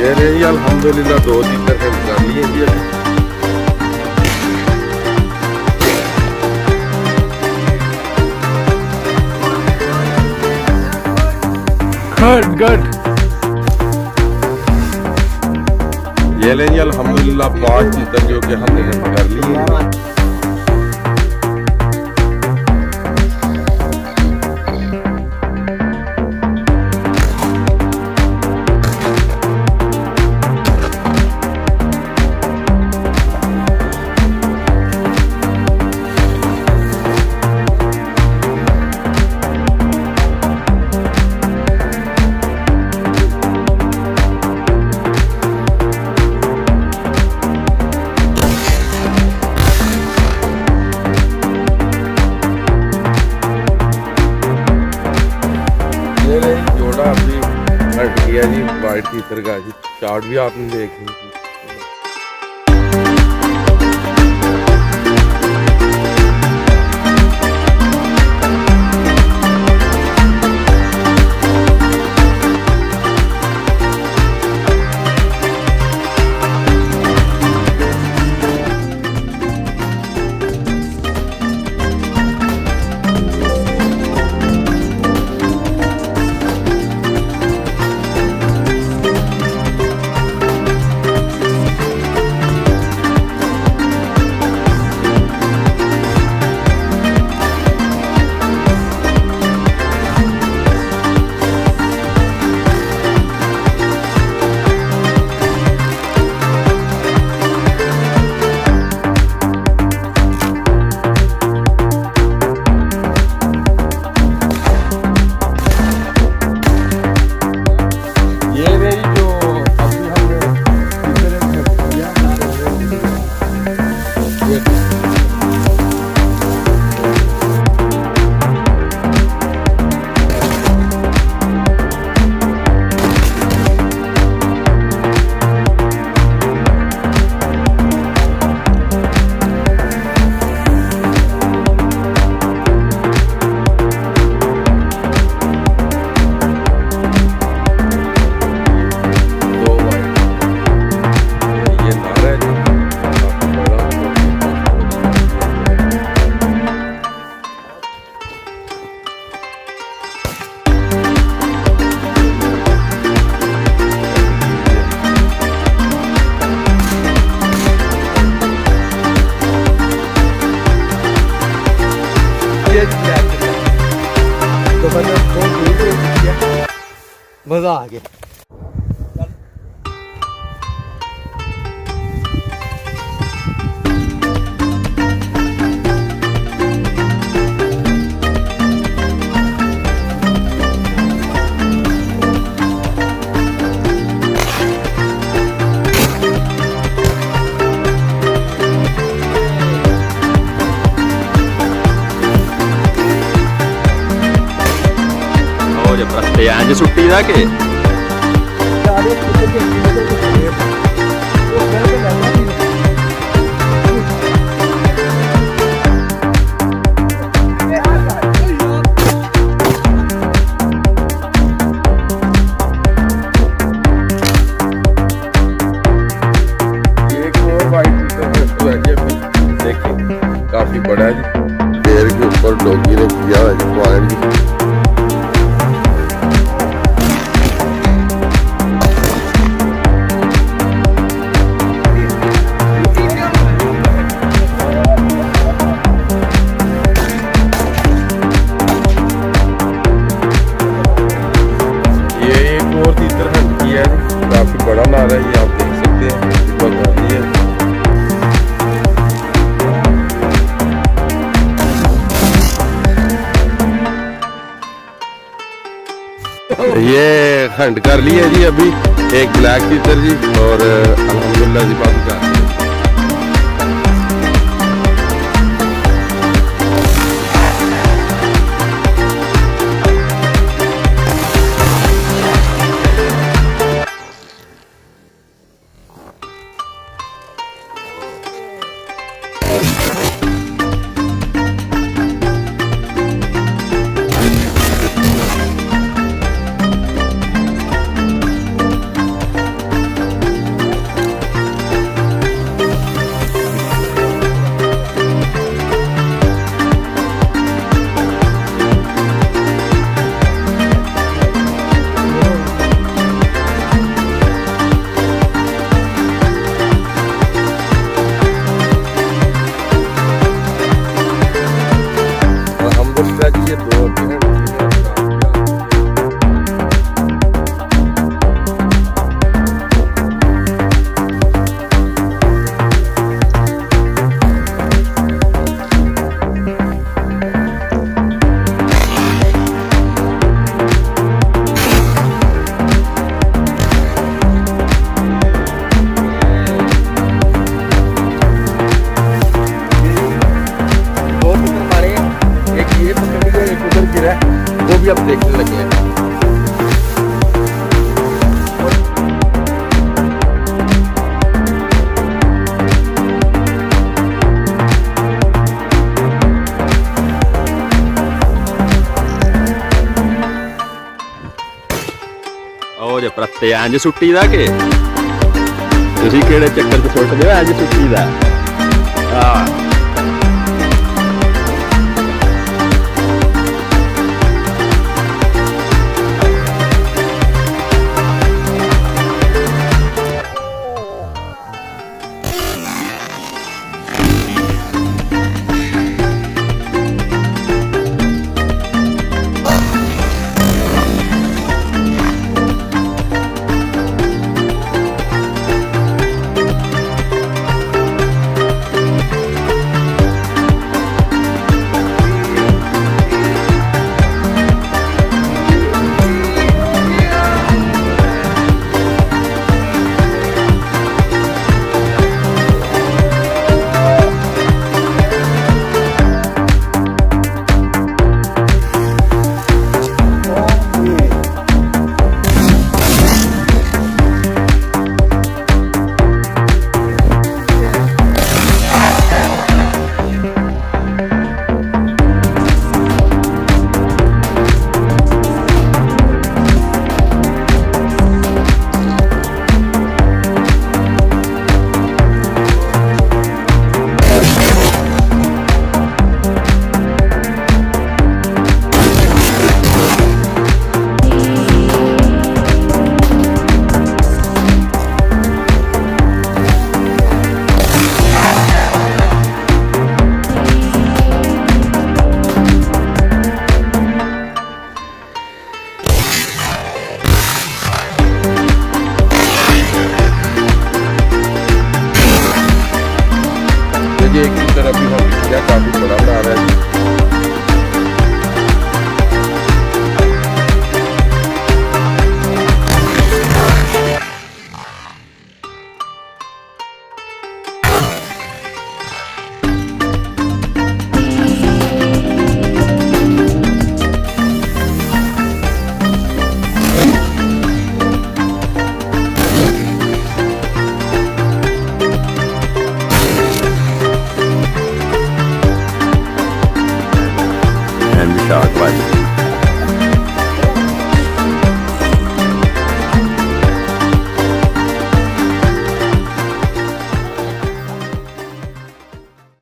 ये रही अल्हम्दुलिल्लाह 2-3 तरह कर लिए जी अभी। गुड ये ले जी अल्हम्दुलिल्लाह 5 चीज़ें जो कि हमने कर ली है। जोड़ा अभी हट गया जी वाइट तीतर का जी। चार्ट भी आपने देख ली। मजा आ गया। आज छुट्टी था के काफी बड़ा है जी। पैर के ऊपर डॉगी ने किया है पॉइंट जी। काफी बड़ा नारा है ये, आप देख सकते हैं। बगानी है ये खंड कर लिए जी अभी एक ब्लैक तीतर जी और अल्हम्दुलिल्लाह जी बात कर ਪਰੱਤੇ ਇੰਜ ਸੁੱਟੀ ਦਾ ਕਿ ਤੁਸੀਂ ਕਿਹੜੇ ਚੱਕਰ 'ਚ ਸੁੱਟਦੇ ਹੋ ਇੰਜ ਸੁੱਟੀ ਦਾ ਆ ये एक की तरफ भी हम काफी बड़ा बना रहे हैं।